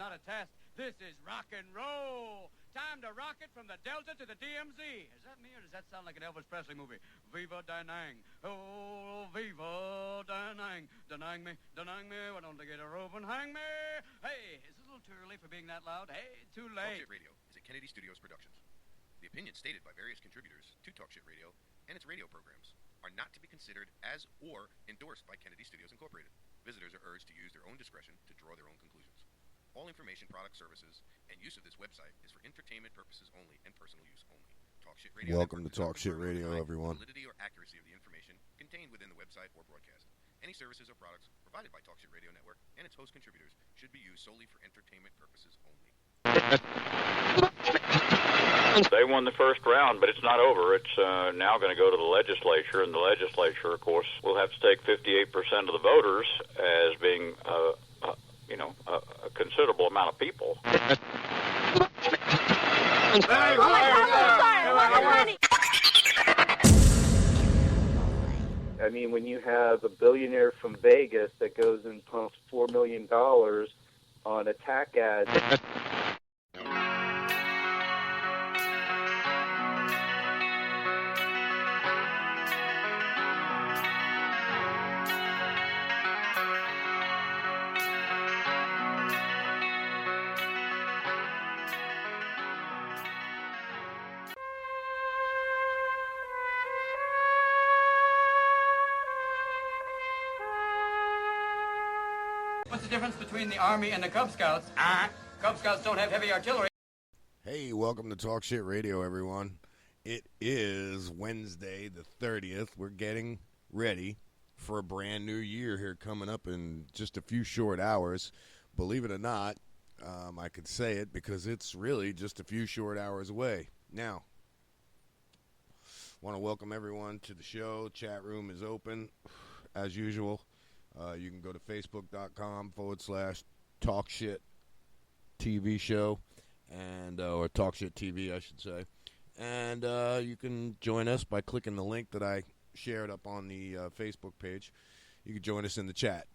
not a test. This is rock and roll. Time to rock it from the Delta to the DMZ. Is that me or does that sound like an Elvis Presley movie? Viva Danang. Oh, Viva Danang. Danang me. Why don't they get a rope and hang me? Hey, is it a little too early for being that loud? Hey, too late. Talk Shit Radio is a Kennedy Studios Productions. The opinions stated by various contributors to Talk Shit Radio and its radio programs are not to be considered as or endorsed by Kennedy Studios Incorporated. Visitors are urged to use their own discretion to draw their own conclusions. All information, products, services, and use of this website is for entertainment purposes only and personal use only. Talk Shit Radio. Welcome to Talk Shit Radio, everyone. Validity or accuracy of the information contained within the website or broadcast. Any services or products provided by Talk Shit Radio Network and its host contributors should be used solely for entertainment purposes only. They won the first round, but it's not over. It's now going to go to the legislature, and the legislature, of course, will have to take 58% of the voters as being a considerable amount of people. I mean, when you have a billionaire from Vegas that goes and pumps $4 million on attack ads. What's the difference between the Army and the Cub Scouts? Cub Scouts don't have heavy artillery. Hey, welcome to Talk Shit Radio, everyone. It is Wednesday the 30th. We're getting ready for a brand new year here coming up in just a few short hours. Believe it or not, I could say it because it's really just a few short hours away. Now, want to welcome everyone to the show. Chat room is open, as usual. You can go to facebook.com/TalkShit TV show, and or Talk Shit TV, I should say. And you can join us by clicking the link that I shared up on the Facebook page. You can join us in the chat.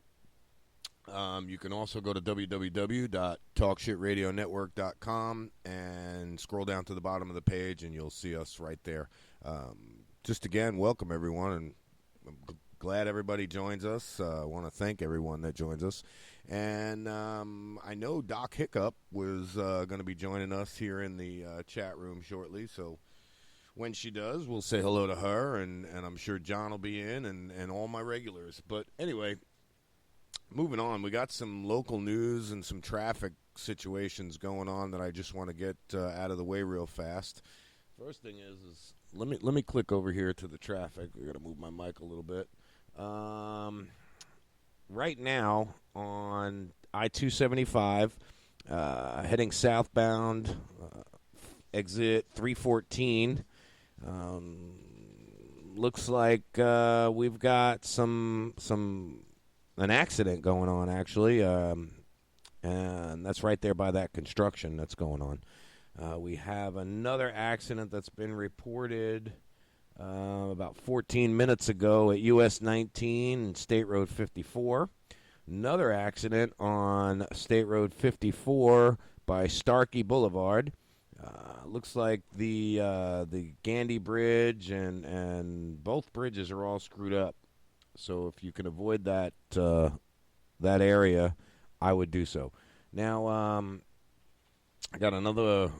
You can also go to www.talkshitradionetwork.com and scroll down to the bottom of the page, and you'll see us right there. Just again, welcome everyone, and I'm glad everybody joins us. I want to thank everyone that joins us. And I know Doc Hiccup was going to be joining us here in the chat room shortly. So when she does, we'll say hello to her. And I'm sure John will be in and all my regulars. But anyway, moving on. We got some local news and some traffic situations going on that I just want to get out of the way real fast. First thing is let me click over here to the traffic. We're going to move my mic a little bit. Right now on I-275, heading southbound, exit 314. Looks like we've got an accident going on, actually, and that's right there by that construction that's going on. We have another accident that's been reported about 14 minutes ago at US 19 and State Road 54. Another accident on State Road 54 by Starkey Boulevard. Looks like the Gandy Bridge and both bridges are all screwed up. So if you can avoid that area, I would do so. Now, I got another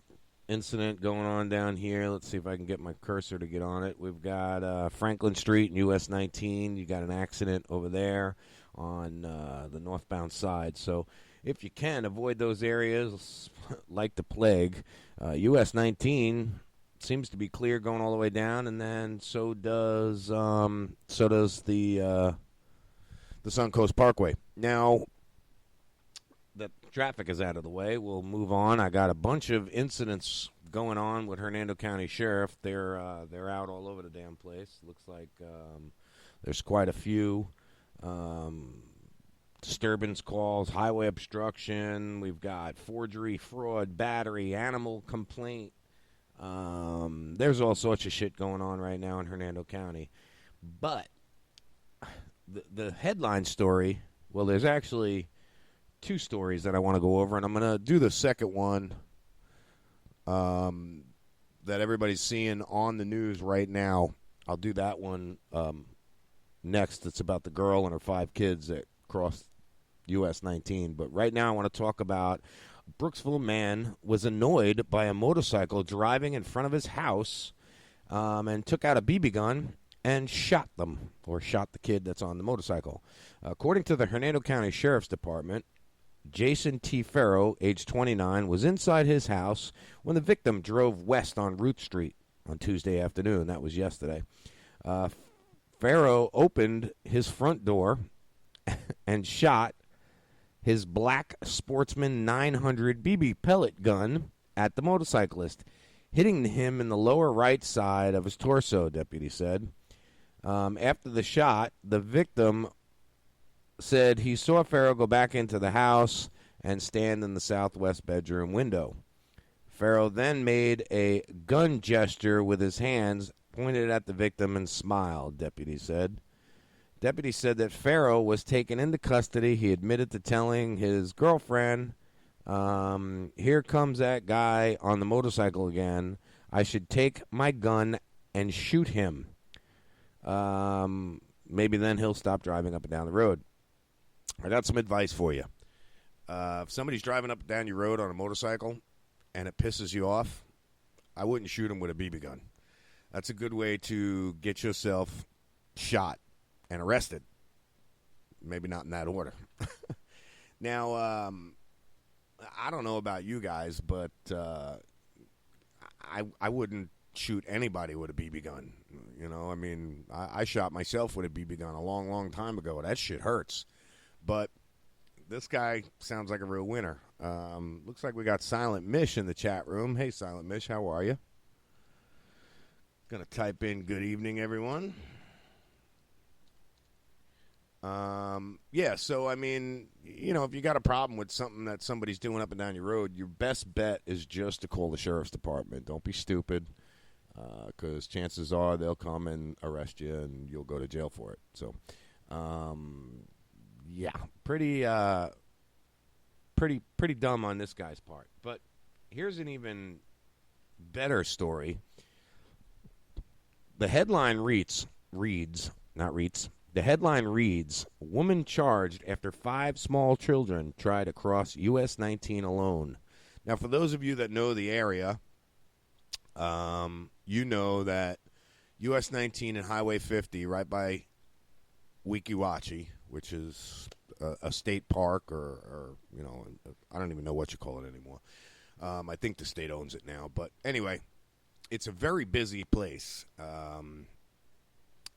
incident going on down here. Let's see if I can get my cursor to get on it. We've got Franklin Street and US 19. You got an accident over there on the northbound side. So if you can, avoid those areas like the plague. US 19 seems to be clear going all the way down, and then so does the Suncoast Parkway. Now the traffic is out of the way. We'll move on. I got a bunch of incidents going on with Hernando County Sheriff. They're out all over the damn place. Looks like there's quite a few disturbance calls, highway obstruction. We've got forgery, fraud, battery, animal complaint. There's all sorts of shit going on right now in Hernando County. But the headline story, well, there's actually two stories that I want to go over, and I'm going to do the second one that everybody's seeing on the news right now. I'll do that one next. It's about the girl and her 5 kids that crossed US 19. But right now I want to talk about a Brooksville man was annoyed by a motorcycle driving in front of his house and took out a BB gun and shot them, or shot the kid that's on the motorcycle. According to the Hernando County Sheriff's Department, Jason T. Farrow, age 29, was inside his house when the victim drove west on Root Street on Tuesday afternoon. That was yesterday. Farrow opened his front door and shot his black Sportsman 900 BB pellet gun at the motorcyclist, hitting him in the lower right side of his torso, deputy said. After the shot, the victim said he saw Farrow go back into the house and stand in the southwest bedroom window. Farrow then made a gun gesture with his hands, pointed at the victim, and smiled, deputy said. Deputy said that Farrow was taken into custody. He admitted to telling his girlfriend, here comes that guy on the motorcycle again. I should take my gun and shoot him. Maybe then he'll stop driving up and down the road. I got some advice for you. If somebody's driving up and down your road on a motorcycle and it pisses you off, I wouldn't shoot him with a BB gun. That's a good way to get yourself shot and arrested. Maybe not in that order. Now, I don't know about you guys, but I wouldn't shoot anybody with a BB gun. You know, I mean, I shot myself with a BB gun a long, long time ago. That shit hurts. But this guy sounds like a real winner. Looks like we got Silent Mish in the chat room. Hey, Silent Mish, how are you? Going to type in good evening, everyone. Yeah, so, I mean, you know, if you got a problem with something that somebody's doing up and down your road, your best bet is just to call the sheriff's department. Don't be stupid, because chances are they'll come and arrest you and you'll go to jail for it. So, yeah, pretty dumb on this guy's part. But here's an even better story. The headline reads, woman charged after 5 small children try to cross US 19 alone. Now, for those of you that know the area, you know that US 19 and Highway 50 right by Weeki Wachee, which is a state park or, you know, I don't even know what you call it anymore. I think the state owns it now. But anyway, it's a very busy place.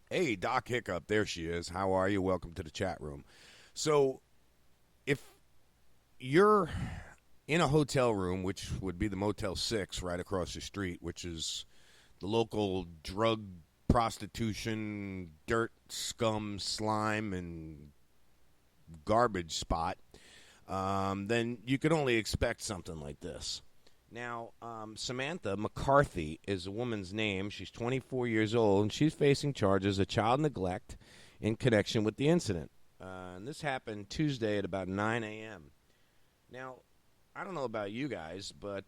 Hey, Doc Hiccup, there she is. How are you? Welcome to the chat room. So if you're in a hotel room, which would be the Motel 6 right across the street, which is the local drug, prostitution, dirt, scum, slime, and garbage spot, then you could only expect something like this. Now, Samantha McCarthy is a woman's name. She's 24 years old, and she's facing charges of child neglect in connection with the incident. And this happened Tuesday at about 9 a.m. Now, I don't know about you guys, but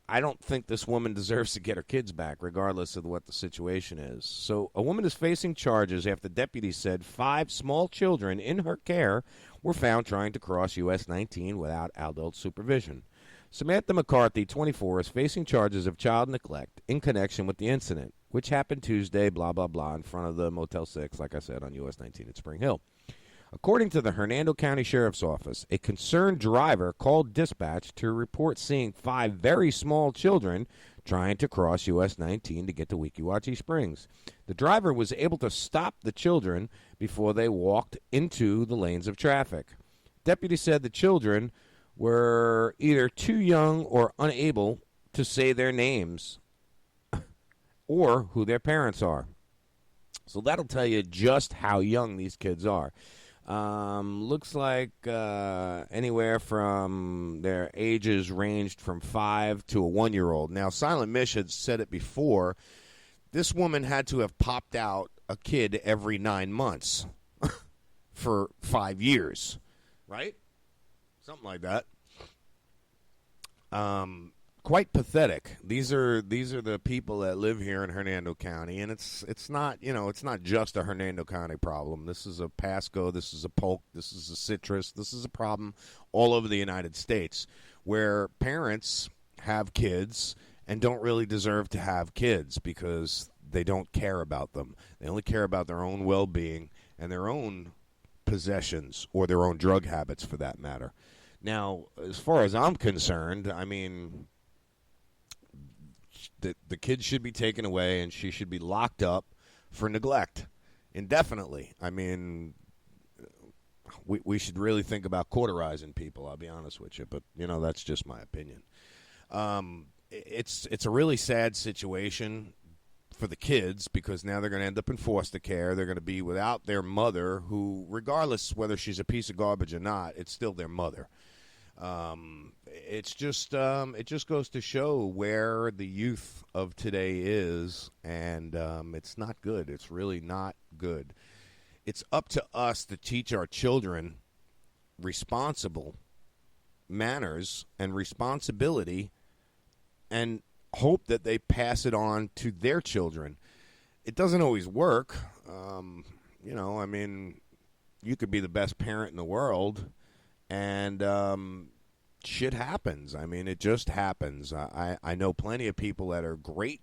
I don't think this woman deserves to get her kids back, regardless of what the situation is. So a woman is facing charges after deputies said 5 small children in her care were found trying to cross US 19 without adult supervision. Samantha McCarthy, 24, is facing charges of child neglect in connection with the incident, which happened Tuesday, blah, blah, blah, in front of the Motel 6, like I said, on US 19 at Spring Hill. According to the Hernando County Sheriff's Office, a concerned driver called dispatch to report seeing 5 very small children trying to cross US 19 to get to Weeki Wachee Springs. The driver was able to stop the children before they walked into the lanes of traffic. Deputy said the children were either too young or unable to say their names or who their parents are. So that'll tell you just how young these kids are. Looks like anywhere from their ages ranged from 5 to a 1-year-old. Now, Silent Mish had said it before. This woman had to have popped out a kid every 9 months. for 5 years, right? Something like that. Quite pathetic. These are the people that live here in Hernando County, and it's not it's not just a Hernando County problem. This is a Pasco, this is a Polk, this is a Citrus, this is a problem all over the United States where parents have kids and don't really deserve to have kids because they don't care about them. They only care about their own well-being and their own possessions or their own drug habits, for that matter. Now, as far as I'm concerned, I mean, the kid should be taken away and she should be locked up for neglect indefinitely. I mean, we should really think about cauterizing people, I'll be honest with you, but, that's just my opinion. It's a really sad situation for the kids because now they're going to end up in foster care. They're going to be without their mother who, regardless whether she's a piece of garbage or not, it's still their mother. It just goes to show where the youth of today is, and it's not good. It's really not good. It's up to us to teach our children responsible manners and responsibility and hope that they pass it on to their children. It doesn't always work. I mean, you could be the best parent in the world, and shit happens. I mean, it just happens. I know plenty of people that are great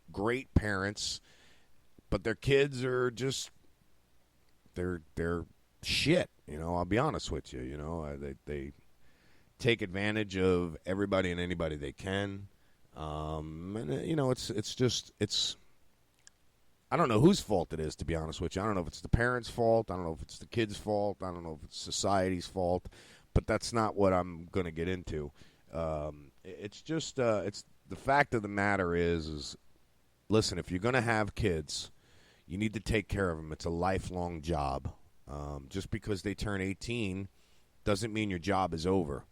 parents, but their kids are just they're shit. I'll be honest with you. They take advantage of everybody and anybody they can. It's I don't know whose fault it is, to be honest with you. I don't know if it's the parents' fault. I don't know if it's the kids' fault. I don't know if it's society's fault. But that's not what I'm going to get into. It's just it's the fact of the matter is listen, if you're going to have kids, you need to take care of them. It's a lifelong job. Just because they turn 18 doesn't mean your job is over.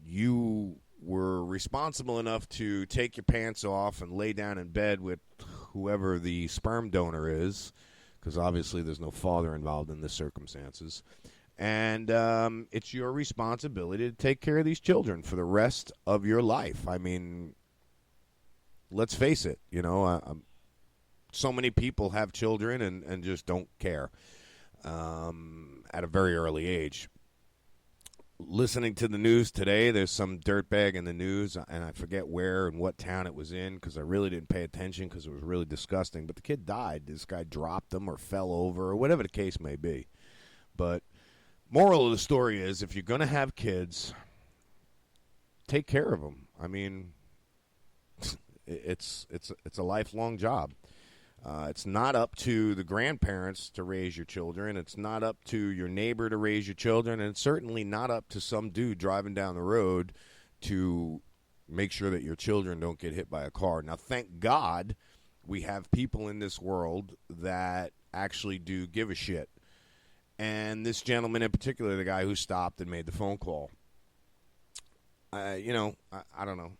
You were responsible enough to take your pants off and lay down in bed with whoever the sperm donor is, because obviously there's no father involved in the circumstances. And it's your responsibility to take care of these children for the rest of your life. I mean, let's face it, so many people have children and just don't care at a very early age. Listening to the news today, there's some dirtbag in the news, and I forget where and what town it was in because I really didn't pay attention because it was really disgusting. But the kid died. This guy dropped him or fell over or whatever the case may be. But moral of the story is, if you're going to have kids, take care of them. I mean, it's a lifelong job. It's not up to the grandparents to raise your children. It's not up to your neighbor to raise your children. And it's certainly not up to some dude driving down the road to make sure that your children don't get hit by a car. Now, thank God we have people in this world that actually do give a shit. And this gentleman in particular, the guy who stopped and made the phone call, I don't know.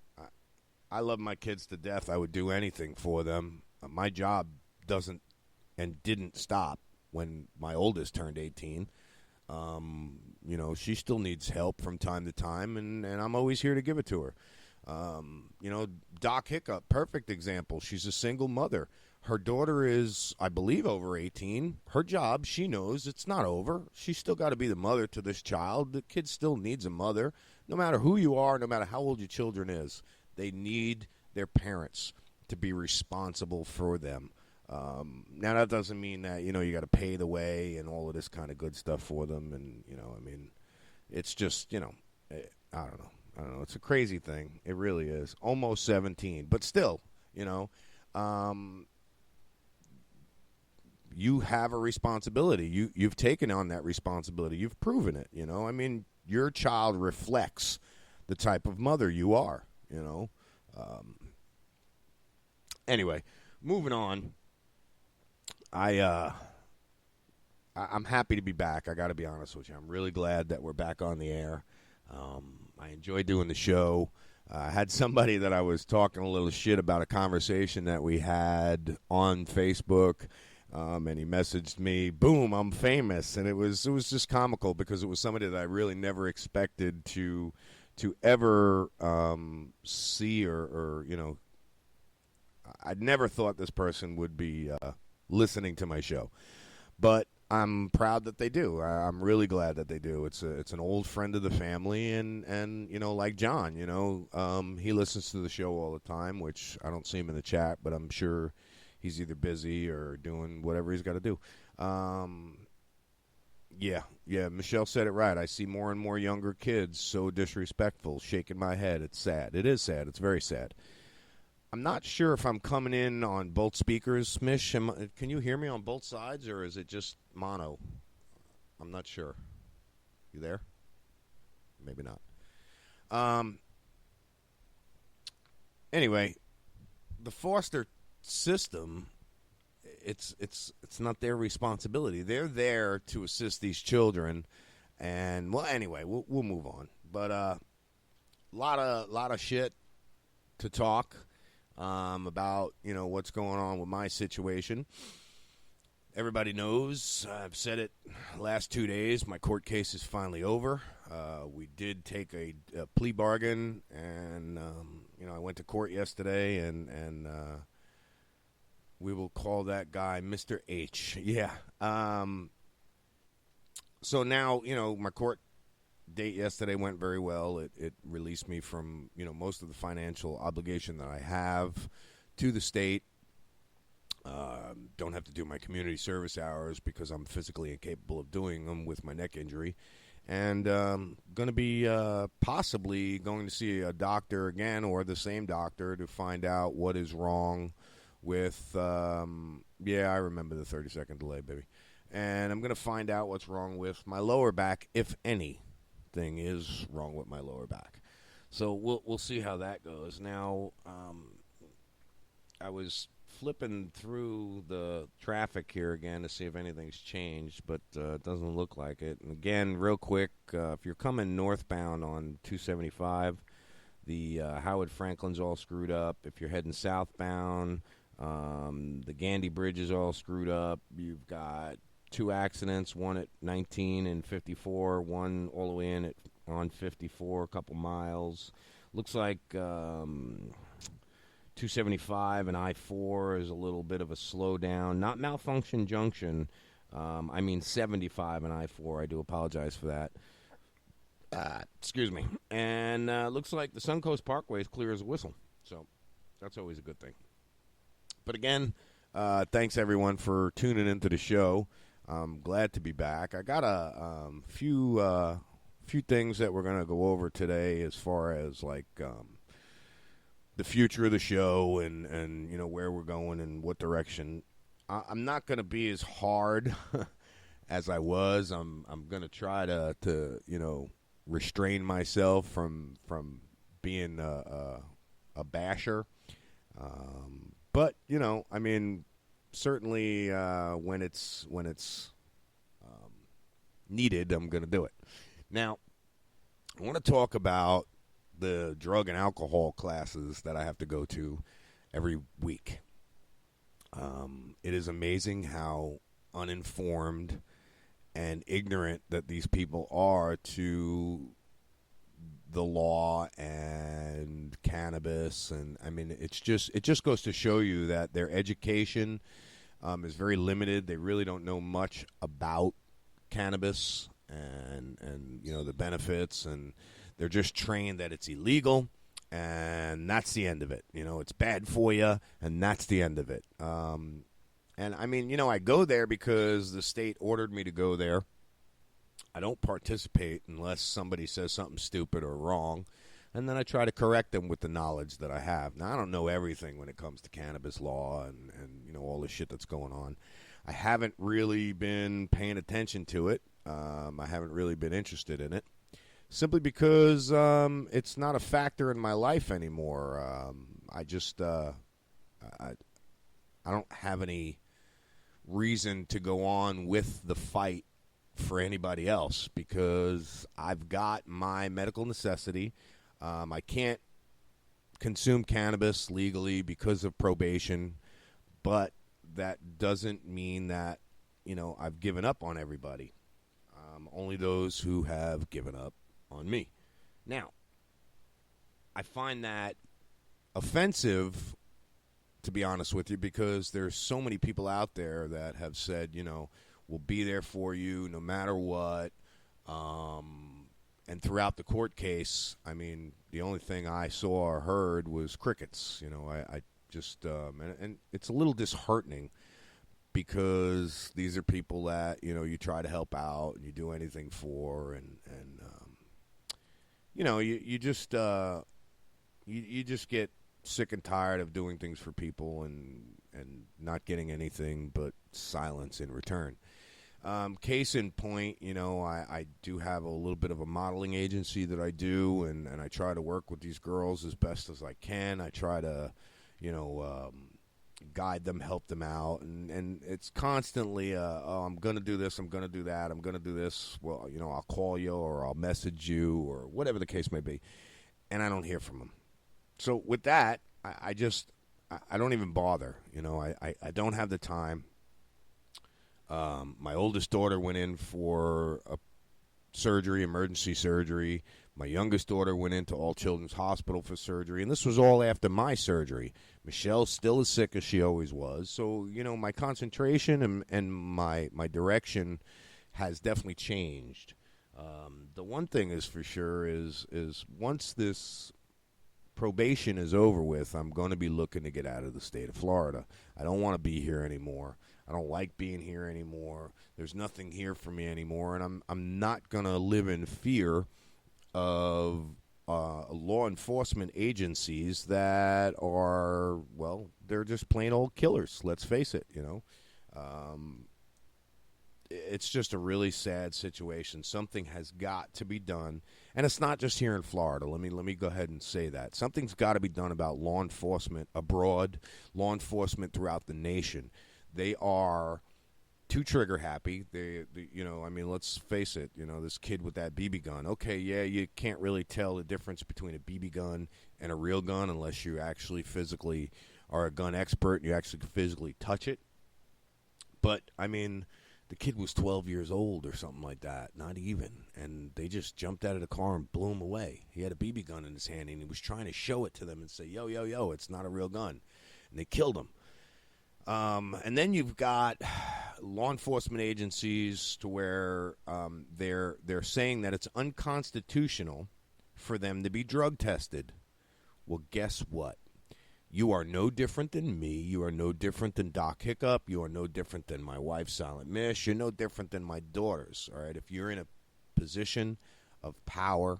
I love my kids to death. I would do anything for them. My job doesn't and didn't stop when my oldest turned 18. She still needs help from time to time, and I'm always here to give it to her. Doc Hiccup, perfect example. She's a single mother. Her daughter is, I believe, over 18. Her job, she knows it's not over. She's still got to be the mother to this child. The kid still needs a mother. No matter who you are, no matter how old your children is, they need their parents to be responsible for them. Now, that doesn't mean that, you got to pay the way and all of this kind of good stuff for them. And, it's just, I don't know. It's a crazy thing. It really is. Almost 17. But still, you have a responsibility. You've taken on that responsibility. You've proven it, your child reflects the type of mother you are, Anyway, moving on. I'm happy to be back. I got to be honest with you. I'm really glad that we're back on the air. I enjoy doing the show. I had somebody that I was talking a little shit about a conversation that we had on Facebook, And he messaged me, boom, I'm famous. And it was just comical because it was somebody that I really never expected to ever see or I'd never thought this person would be listening to my show. But I'm proud that they do. I'm really glad that they do. It's an old friend of the family, and like John, he listens to the show all the time, which I don't see him in the chat, but I'm sure he's either busy or doing whatever he's got to do. Yeah, Michelle said it right. I see more and more younger kids so disrespectful, shaking my head. It's sad. It is sad. It's very sad. I'm not sure if I'm coming in on both speakers, Mish. Can you hear me on both sides, or is it just mono? I'm not sure. You there? Maybe not. Anyway, the foster system, it's not their responsibility. They're there to assist these children, and anyway, we'll move on. But lot of shit to talk about what's going on with my situation. Everybody knows, I've said it last 2 days, my court case is finally over. We did take a plea bargain, and I went to court yesterday, and we will call that guy Mr. H. Yeah. So now, my court date yesterday went very well. It released me from, most of the financial obligation that I have to the state. Don't have to do my community service hours because I'm physically incapable of doing them with my neck injury. And going to be possibly going to see a doctor again, or the same doctor, to find out what is wrong with, I remember the 30-second delay, baby. And I'm going to find out what's wrong with my lower back, if anything is wrong with my lower back. So we'll see how that goes. Now, I was flipping through the traffic here again to see if anything's changed, but it doesn't look like it. And again, real quick, if you're coming northbound on 275, the Howard Franklin's all screwed up. If you're heading southbound, the Gandy Bridge is all screwed up. You've got 2 accidents, one at 19 and 54, one all the way in on 54, a couple miles. Looks like 275 and I-4 is a little bit of a slowdown. Not Malfunction Junction. I mean 75 and I-4. I do apologize for that. Excuse me. And looks like the Suncoast Parkway is clear as a whistle. So that's always a good thing. But again, thanks everyone for tuning into the show. I'm glad to be back. I got a few things that we're going to go over today as far as like the future of the show and where we're going and what direction. I'm not going to be as hard as I was. I'm going to try to restrain myself from being a basher. But certainly when it's needed, I'm going to do it. Now, I want to talk about the drug and alcohol classes that I have to go to every week. It is amazing how uninformed and ignorant that these people are to the law and cannabis, and it just goes to show you that their education is very limited. They really don't know much about cannabis and the benefits, and they're just trained that it's illegal, and that's the end of it. It's bad for you, and that's the end of it. And I go there because the state ordered me to go there. I don't participate unless somebody says something stupid or wrong, and then I try to correct them with the knowledge that I have. Now, I don't know everything when it comes to cannabis law and all the shit that's going on. I haven't really been paying attention to it. I haven't really been interested in it, simply because it's not a factor in my life anymore. I don't have any reason to go on with the fight for anybody else because I've got my medical necessity. I can't consume cannabis legally because of probation, but that doesn't mean that, I've given up on everybody. Only those who have given up on me. Now, I find that offensive, to be honest with you, because there's so many people out there that have said, we'll be there for you no matter what. And throughout the court case, I mean, the only thing I saw or heard was crickets. I just, and it's a little disheartening because these are people that, you try to help out and you do anything for. And you just, you just get sick and tired of doing things for people and not getting anything but silence in return. Case in point, I do have a little bit of a modeling agency that I do, and I try to work with these girls as best as I can. I try to, guide them, help them out, and it's constantly, I'm going to do this, I'm going to do that, I'm going to do this. Well, I'll call you or I'll message you or whatever the case may be, and I don't hear from them. So with that, I don't even bother. I don't have the time. My oldest daughter went in for a surgery, emergency surgery. My youngest daughter went into All Children's Hospital for surgery, and this was all after my surgery. Michelle's still as sick as she always was. So, my concentration and my direction has definitely changed. The one thing is for sure is once this probation is over with, I'm going to be looking to get out of the state of Florida. I don't want to be here anymore. I don't like being here anymore. There's nothing here for me anymore, and I'm not going to live in fear of law enforcement agencies that are, well, they're just plain old killers. Let's face it, it's just a really sad situation. Something has got to be done, and it's not just here in Florida. Let me go ahead and say that something's got to be done about law enforcement abroad, law enforcement throughout the nation. They are too trigger happy. Let's face it. This kid with that BB gun. Okay, yeah, you can't really tell the difference between a BB gun and a real gun unless you actually physically are a gun expert and you actually physically touch it. But I mean, the kid was 12 years old or something like that, not even, and they just jumped out of the car and blew him away. He had a BB gun in his hand, and he was trying to show it to them and say, yo, yo, yo, it's not a real gun. And they killed him. And then you've got law enforcement agencies to where they're saying that it's unconstitutional for them to be drug tested. Well, guess what? You are no different than me. You are no different than Doc Hiccup. You are no different than my wife, Silent Mish. You're no different than my daughters, all right? If you're in a position of power,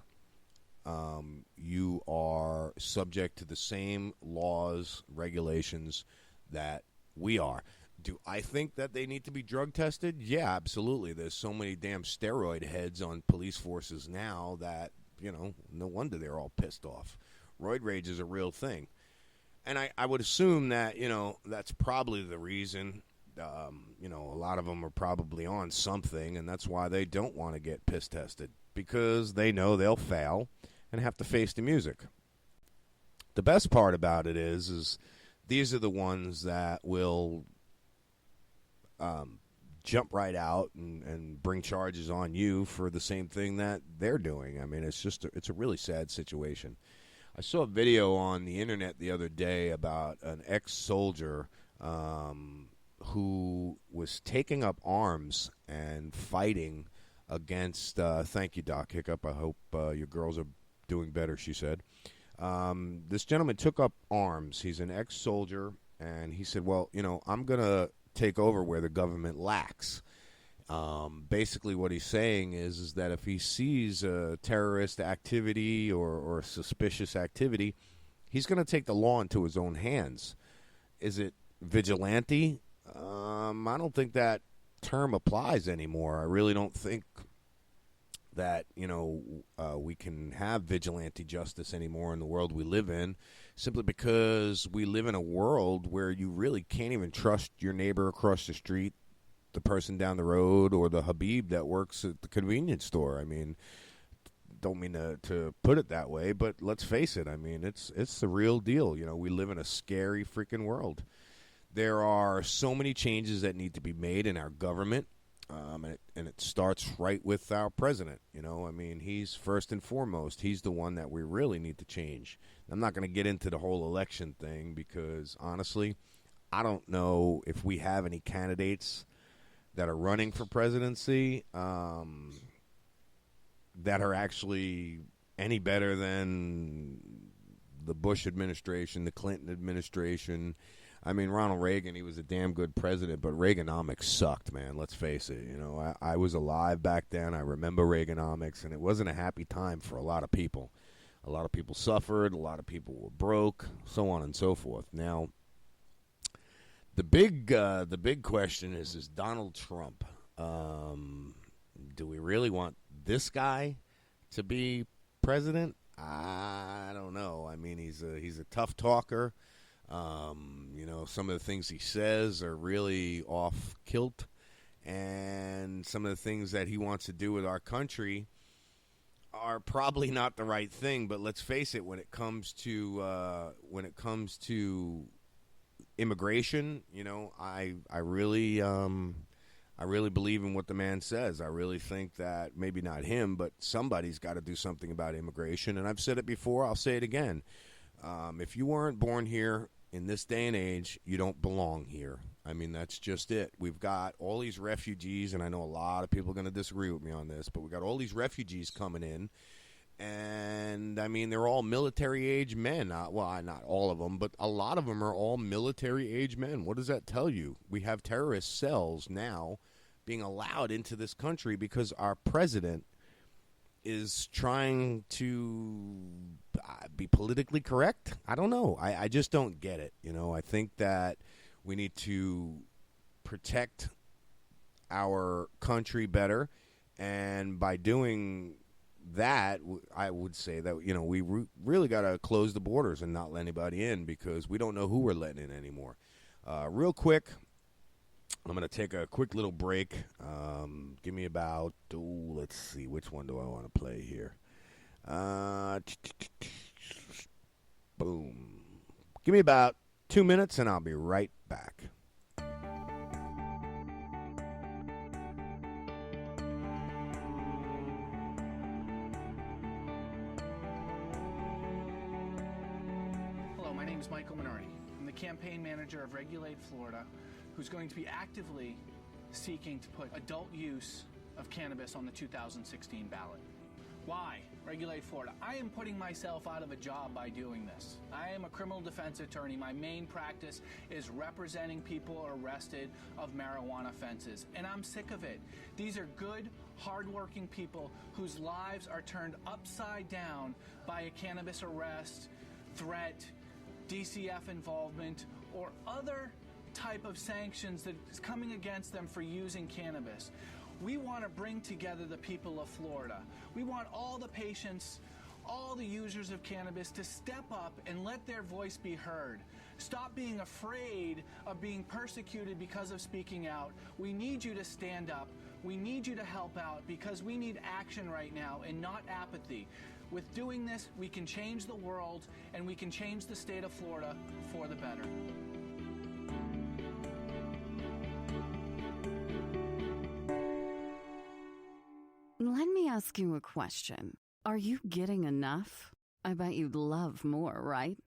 you are subject to the same laws, regulations that we are. Do I think that they need to be drug tested? Yeah, absolutely. There's so many damn steroid heads on police forces now that, no wonder they're all pissed off. Roid rage is a real thing. And I would assume that, that's probably the reason. A lot of them are probably on something, and that's why they don't want to get piss tested, because they know they'll fail and have to face the music. The best part about it is these are the ones that will jump right out and bring charges on you for the same thing that they're doing. I mean, it's a really sad situation. I saw a video on the internet the other day about an ex-soldier who was taking up arms and fighting against, thank you, Doc Hiccup. I hope your girls are doing better, she said. This gentleman took up arms. He's an ex-soldier, and he said, well, I'm going to take over where the government lacks. Basically what he's saying is that if he sees a terrorist activity or suspicious activity, he's going to take the law into his own hands. Is it vigilante? I don't think that term applies anymore. I really don't think that, we can have vigilante justice anymore in the world we live in, simply because we live in a world where you really can't even trust your neighbor across the street, the person down the road, or the Habib that works at the convenience store. I mean, don't mean to put it that way, but let's face it. I mean, it's the real deal. We live in a scary freaking world. there are so many changes that need to be made in our government, and it starts right with our president. You know, I mean, he's first and foremost. He's the one that we really need to change. I'm not going to get into the whole election thing because, honestly, I don't know if we have any candidates that are running for presidency that are actually any better than the Bush administration, the Clinton administration. I mean, Ronald Reagan, he was a damn good president, but Reaganomics sucked, man. Let's face it. You know, I was alive back then. I remember Reaganomics, and it wasn't a happy time for a lot of people. A lot of people suffered. A lot of people were broke, so on and so forth. Now, the big question is Donald Trump. Do we really want this guy to be president? I don't know. I mean, he's a tough talker. You know, some of the things he says are really off kilt, and some of the things that he wants to do with our country are probably not the right thing. But let's face it, when it comes to immigration, you know, I really believe in what the man says. I really think that maybe not him, but somebody's got to do something about immigration. And I've said it before, I'll say it again. If you weren't born here in this day and age, you don't belong here. I mean, that's just it. We've got all these refugees, and I know a lot of people are going to disagree with me on this, but we've got all these refugees coming in. And, I mean, they're all military-age men. Well, not all of them, but a lot of them are all military-age men. What does that tell you? We have terrorist cells now being allowed into this country because our president is trying to be politically correct. I don't know. I just don't get it. You know, I think that we need to protect our country better, and by doing that, I would say that, you know, we really got to close the borders and not let anybody in because we don't know who we're letting in anymore. Real quick, I'm going to take a quick little break. Give me about, let's see, which one do I want to play here? Boom. Give me about 2 minutes and I'll be right back. Hello, my name is Michael Minardi. I'm the campaign manager of Regulate Florida, who's going to be actively seeking to put adult use of cannabis on the 2016 ballot. Why? Regulate Florida. I am putting myself out of a job by doing this. I am a criminal defense attorney. My main practice is representing people arrested of marijuana offenses, and I'm sick of it. These are good, hardworking people whose lives are turned upside down by a cannabis arrest, threat, DCF involvement, or other type of sanctions that is coming against them for using cannabis. We want to bring together the people of Florida. We want all the patients, all the users of cannabis to step up and let their voice be heard. Stop being afraid of being persecuted because of speaking out. We need you to stand up. We need you to help out because we need action right now and not apathy. With doing this, we can change the world and we can change the state of Florida for the better. Let me ask you a question. Are you getting enough? I bet you'd love more, right?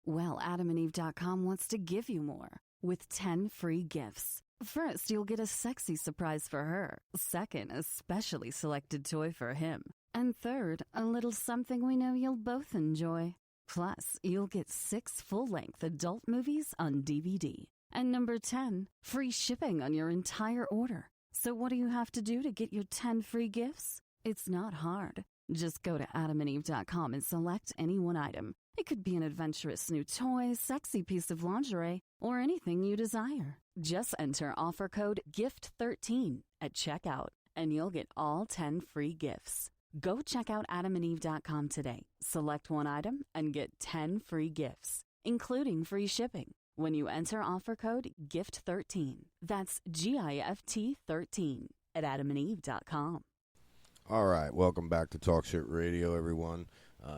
Well, AdamandEve.com wants to give you more with 10 free gifts. First, you'll get a sexy surprise for her. Second, a specially selected toy for him. And third, a little something we know you'll both enjoy. Plus, you'll get 6 full-length adult movies on DVD. And number 10, free shipping on your entire order. So what do you have to do to get your 10 free gifts? It's not hard. Just go to AdamandEve.com and select any one item. It could be an adventurous new toy, sexy piece of lingerie, or anything you desire. Just enter offer code GIFT13 at checkout, and you'll get all 10 free gifts. Go check out AdamandEve.com today. Select one item and get 10 free gifts, including free shipping, when you enter offer code GIFT13. That's GIFT 13 at AdamandEve.com. All right, welcome back to Talk Shit Radio, everyone.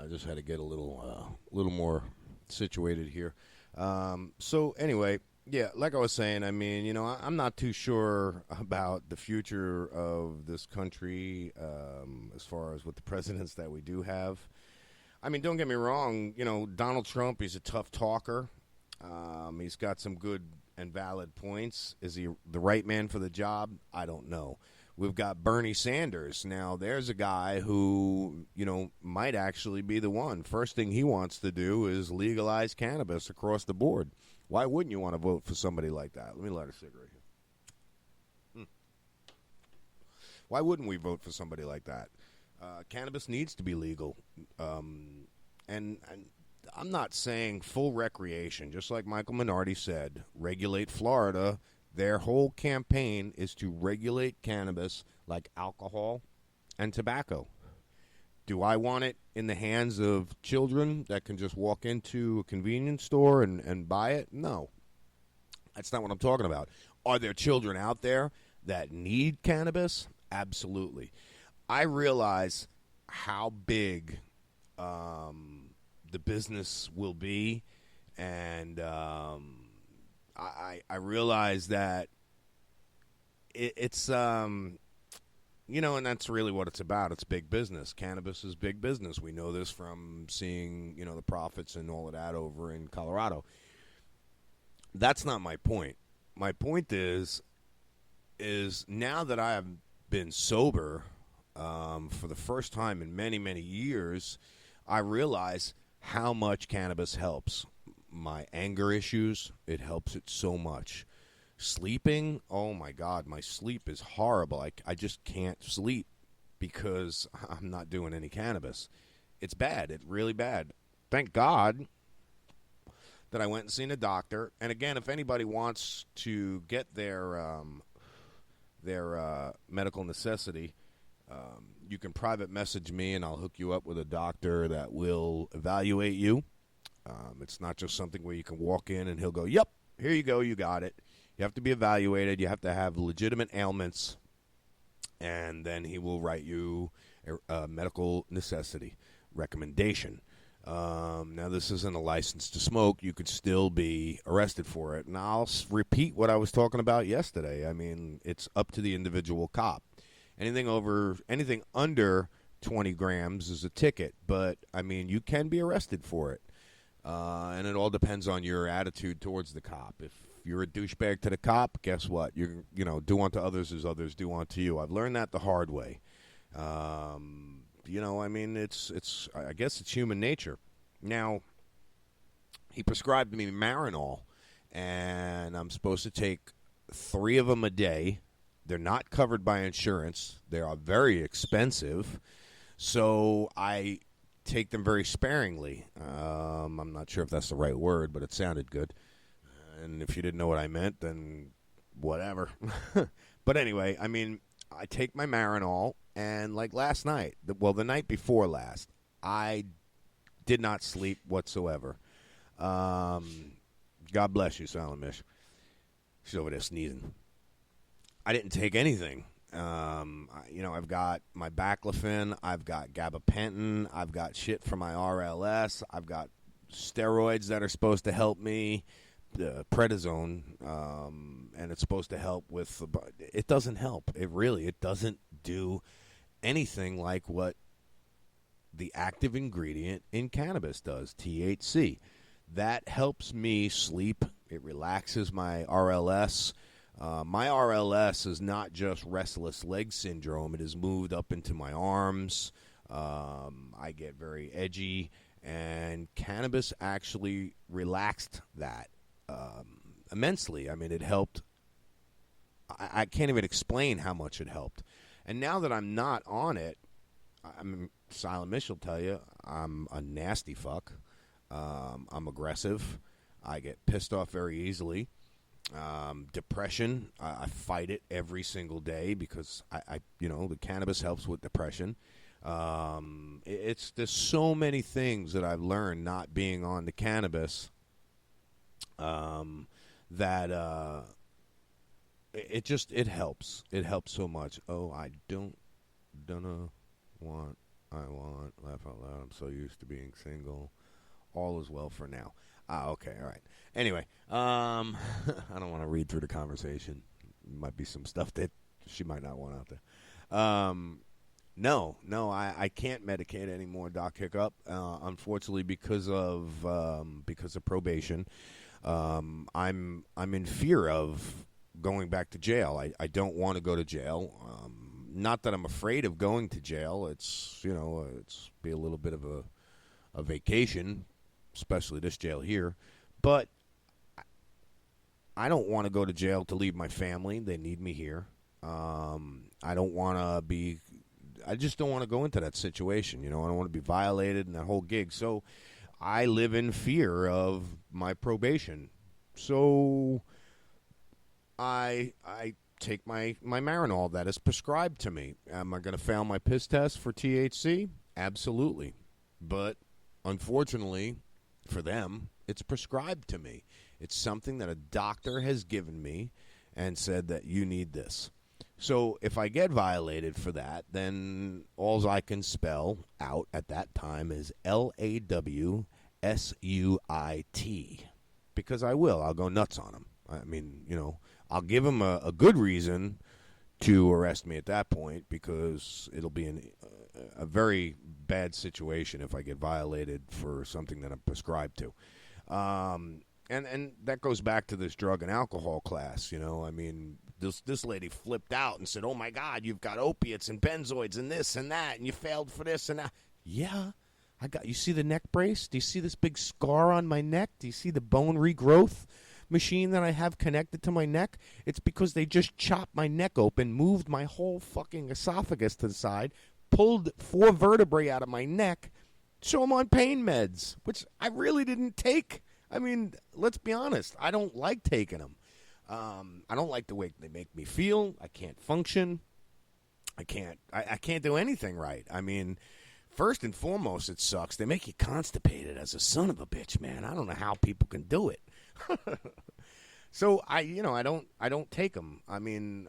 Just had to get a little more situated here. So anyway, Yeah, like I was saying, I mean, I'm not too sure about the future of this country as far as with the presidents that we do have. I mean, don't get me wrong, Donald Trump, he's a tough talker. He's got some good and valid points. Is he the right man for the job? I don't know. We've got Bernie Sanders. Now, there's a guy who, might actually be the one. First thing he wants to do is legalize cannabis across the board. Why wouldn't you want to vote for somebody like that? Let me light a cigarette here. Why wouldn't we vote for somebody like that? Cannabis needs to be legal. And I'm not saying full recreation. Just like Michael Minardi said, regulate Florida. Their whole campaign is to regulate cannabis like alcohol and tobacco. Do I want it in the hands of children that can just walk into a convenience store and buy it? No. That's not what I'm talking about. Are there children out there that need cannabis? Absolutely. I realize how big the business will be, and I realize that it's and that's really what it's about. It's big business. Cannabis is big business. We know this from seeing, the profits and all of that over in Colorado. That's not my point. My point is now that I have been sober for the first time in many, many years, I realize how much cannabis helps. My anger issues, it helps it so much. Sleeping, oh my God, my sleep is horrible. I just can't sleep because I'm not doing any cannabis. It's bad. It's really bad. Thank God that I went and seen a doctor. And again, if anybody wants to get their medical necessity, you can private message me and I'll hook you up with a doctor that will evaluate you. It's not just something where you can walk in and he'll go, yep, here you go, you got it. You have to be evaluated. You have to have legitimate ailments, and then he will write you a medical necessity recommendation. Now, this isn't a license to smoke. You could still be arrested for it. And I'll repeat what I was talking about yesterday. I mean, it's up to the individual cop. Anything under 20 grams is a ticket, but, I mean, you can be arrested for it. And it all depends on your attitude towards the cop. If you're a douchebag to the cop, guess what? Do unto others as others do unto you. I've learned that the hard way. I mean, I guess it's human nature. Now, he prescribed me Marinol, and I'm supposed to take 3 of them a day. They're not covered by insurance. They are very expensive, so I take them very sparingly. I'm not sure if that's the right word, but it sounded good. And if you didn't know what I meant, then whatever. But anyway, I mean, I take my Marinol, and like last night, the night before last, I did not sleep whatsoever. God bless you, Silent Mish. She's over there sneezing. I didn't take anything. I've got my baclofen, I've got gabapentin, I've got shit for my RLS, I've got steroids that are supposed to help me, prednisone, and it's supposed to help with. It doesn't help. It doesn't do anything like what the active ingredient in cannabis does, THC. That helps me sleep. It relaxes my RLS. My RLS is not just restless leg syndrome. It has moved up into my arms. I get very edgy, and cannabis actually relaxed that immensely. I mean, it helped. I can't even explain how much it helped. And now that I'm not on it, Silent Mish will tell you, I'm a nasty fuck. I'm aggressive. I get pissed off very easily. Depression, I fight it every single day because the cannabis helps with depression. There's so many things that I've learned not being on the cannabis that it helps. It helps so much. Oh, I don't know what I want. Laugh out loud. I'm so used to being single. All is well for now. Okay, all right. Anyway, I don't want to read through the conversation. Might be some stuff that she might not want out there. No, I can't medicate anymore, Doc Hiccup. Unfortunately, because of probation, I'm in fear of going back to jail. I don't want to go to jail. Not that I'm afraid of going to jail. It's it's be a little bit of a vacation, especially this jail here. But I don't want to go to jail to leave my family. They need me here. I don't want to be. I just don't want to go into that situation. I don't want to be violated and that whole gig. So I live in fear of my probation. So I take my Marinol that is prescribed to me. Am I going to fail my piss test for THC? Absolutely. But unfortunately for them, it's prescribed to me. It's something that a doctor has given me and said that you need this. So if I get violated for that, then all I can spell out at that time is LAWSUIT. Because I will. I'll go nuts on them. I mean, I'll give them a good reason to arrest me at that point, because it'll be a very bad situation if I get violated for something that I'm prescribed to. And that goes back to this drug and alcohol class, I mean, this lady flipped out and said, "Oh my God, you've got opiates and benzoids and this and that, and you failed for this and that." Yeah, you see the neck brace? Do you see this big scar on my neck? Do you see the bone regrowth machine that I have connected to my neck? It's because they just chopped my neck open, moved my whole fucking esophagus to the side, pulled 4 vertebrae out of my neck, so I'm on pain meds, which I really didn't take. I mean, let's be honest. I don't like taking them. I don't like the way they make me feel. I can't function. I can't do anything right. I mean, first and foremost, it sucks. They make you constipated as a son of a bitch, man. I don't know how people can do it. So I don't take them. I mean,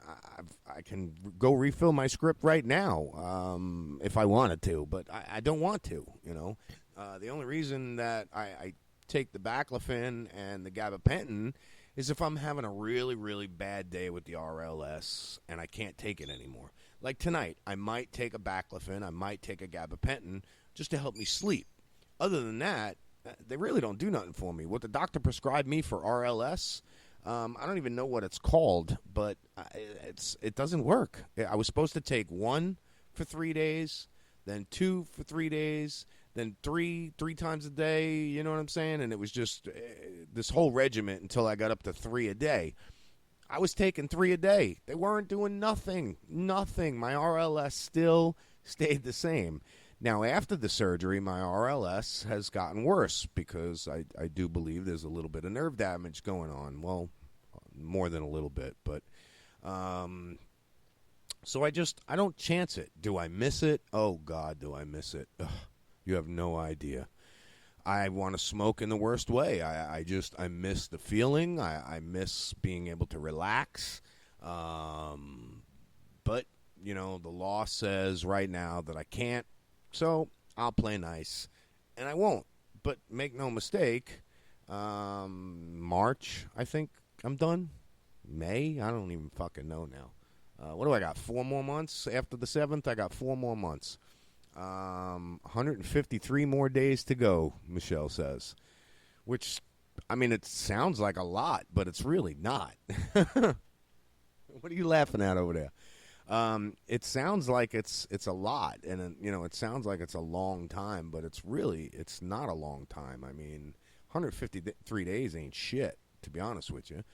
I can go refill my script right now if I wanted to, but I don't want to. The only reason that I take the baclofen and the gabapentin is if I'm having a really, really bad day with the RLS and I can't take it anymore. Like tonight, I might take a baclofen, I might take a gabapentin just to help me sleep. Other than that, they really don't do nothing for me. What the doctor prescribed me for RLS, I don't even know what it's called, but it doesn't work. I was supposed to take 1 for 3 days, then 2 for 3 days, then three times a day, you know what I'm saying? And it was just this whole regiment until I got up to 3 a day. I was taking 3 a day. They weren't doing nothing. My RLS still stayed the same. Now, after the surgery, my RLS has gotten worse because I do believe there's a little bit of nerve damage going on. Well, more than a little bit, but so I don't chance it. Do I miss it? Oh, God, do I miss it. Ugh. You have no idea. I want to smoke in the worst way. I miss the feeling. I miss being able to relax. But, the law says right now that I can't. So I'll play nice. And I won't. But make no mistake, March, I think I'm done. May? I don't even fucking know now. What do I got? 4 more months? After the 7th, I got 4 more months. 153 more days to go, Michelle says. Which, I mean, it sounds like a lot, but it's really not. What are you laughing at over there? It sounds like it's a lot, and it sounds like it's a long time, but it's not a long time. I mean, 153 days ain't shit, to be honest with you.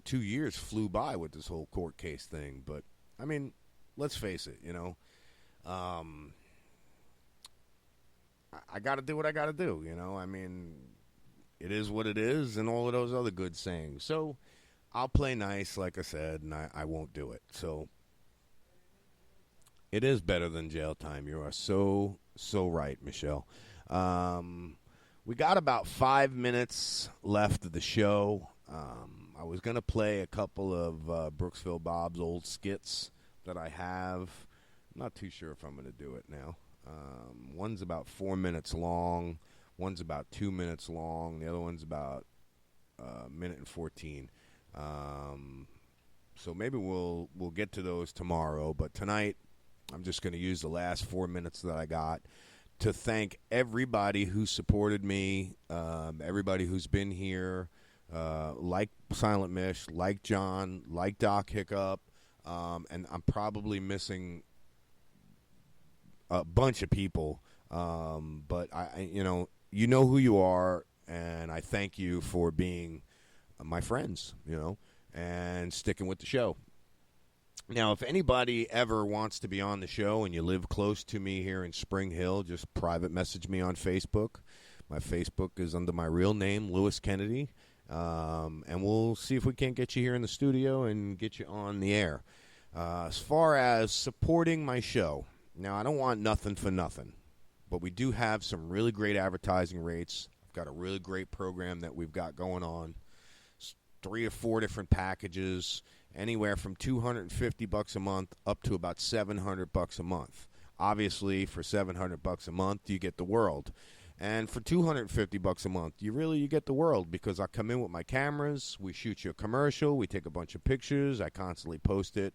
2 years flew by with this whole court case thing, but I mean, let's face it, I got to do what I got to do, I mean, it is what it is, and all of those other good sayings. So I'll play nice, like I said, and I won't do it. So it is better than jail time. You are so right, Michelle. We got about 5 minutes left of the show. I was going to play a couple of Brooksville Bob's old skits that I have. I'm not too sure if I'm going to do it now. One's about 4 minutes long. One's about 2 minutes long. The other one's about a minute and 14. So maybe we'll get to those tomorrow. But tonight, I'm just going to use the last 4 minutes that I got to thank everybody who supported me, everybody who's been here, like Silent Mish, like John, like Doc Hiccup, and I'm probably missing a bunch of people, but you know who you are, and I thank you for being my friends, and sticking with the show. Now, if anybody ever wants to be on the show and you live close to me here in Spring Hill, just private message me on Facebook. My Facebook is under my real name, Lewis Kennedy, and we'll see if we can't get you here in the studio and get you on the air. As far as supporting my show, now I don't want nothing for nothing, but we do have some really great advertising rates. I've got a really great program that we've got going on. 3 or 4 different packages, anywhere from $250 a month up to about $700 a month. Obviously, for $700 a month, you get the world. And for $250 a month, you get the world, because I come in with my cameras, we shoot you a commercial, we take a bunch of pictures, I constantly post it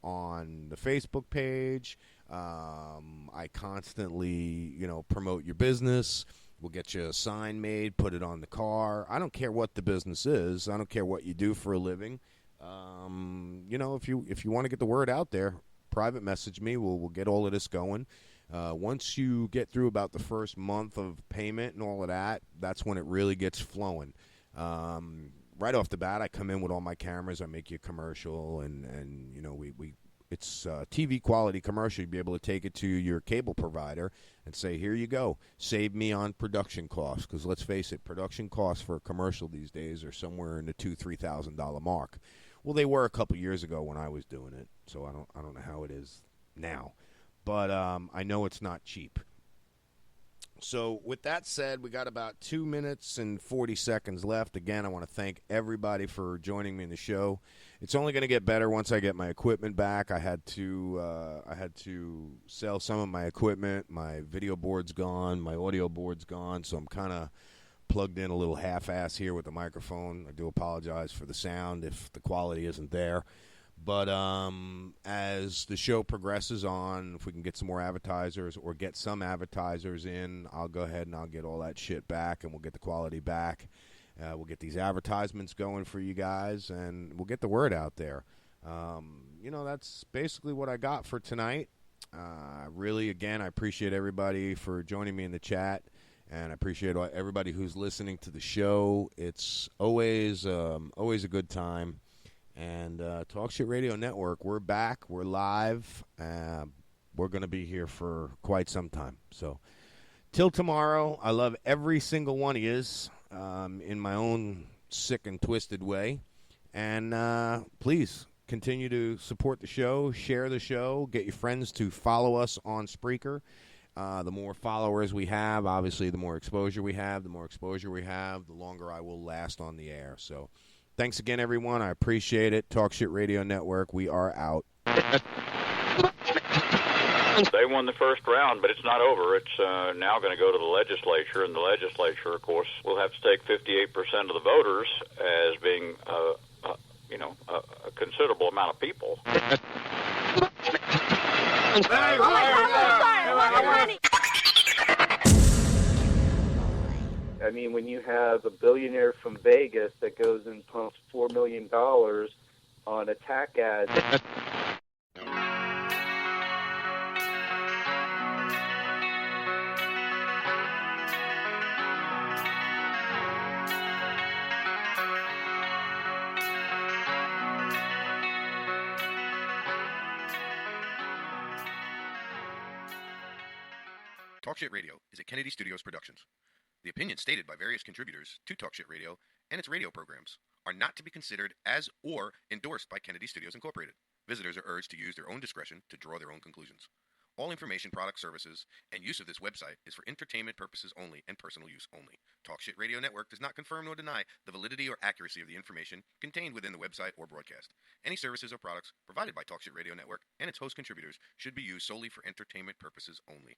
on the Facebook page. I constantly, promote your business. We'll get you a sign made, put it on the car. I don't care what the business is. I don't care what you do for a living. If you want to get the word out there, private message me. We'll get all of this going. Once you get through about the first month of payment and all of that, that's when it really gets flowing. Right off the bat, I come in with all my cameras. I make you a commercial, and it's TV quality commercial. You'd be able to take it to your cable provider and say, here you go. Save me on production costs, because let's face it, production costs for a commercial these days are somewhere in the $2,000-$3,000 mark. Well, they were a couple years ago when I was doing it, so I don't know how it is now. But I know it's not cheap. So with that said, we got about 2 minutes and 40 seconds left. Again, I want to thank everybody for joining me in the show. It's only going to get better once I get my equipment back. I had to sell some of my equipment. My video board's gone. My audio board's gone. So I'm kind of plugged in a little half-ass here with the microphone. I do apologize for the sound if the quality isn't there. But as the show progresses on, if we can get some more advertisers or get some advertisers in, I'll go ahead and I'll get all that shit back, and we'll get the quality back. We'll get these advertisements going for you guys, and we'll get the word out there. That's basically what I got for tonight. Really, again, I appreciate everybody for joining me in the chat, and I appreciate everybody who's listening to the show. It's always a good time. And Talk Shit Radio Network, we're back. We're live. We're going to be here for quite some time. So till tomorrow, I love every single one of yous in my own sick and twisted way. And please continue to support the show, share the show, get your friends to follow us on Spreaker. The more followers we have, obviously, the more exposure we have. The more exposure we have, the longer I will last on the air. So thanks again, everyone. I appreciate it. Talk Shit Radio Network, we are out. They won the first round, but it's not over. It's now going to go to the legislature, and the legislature, of course, will have to take 58% of the voters as being, a considerable amount of people. I mean, when you have a billionaire from Vegas that goes and pumps $4 million on attack ads. Talk Shit Radio is a Kennedy Studios Productions. The opinions stated by various contributors to Talk Shit Radio and its radio programs are not to be considered as or endorsed by Kennedy Studios Incorporated. Visitors are urged to use their own discretion to draw their own conclusions. All information, products, services, and use of this website is for entertainment purposes only and personal use only. Talk Shit Radio Network does not confirm nor deny the validity or accuracy of the information contained within the website or broadcast. Any services or products provided by Talk Shit Radio Network and its host contributors should be used solely for entertainment purposes only.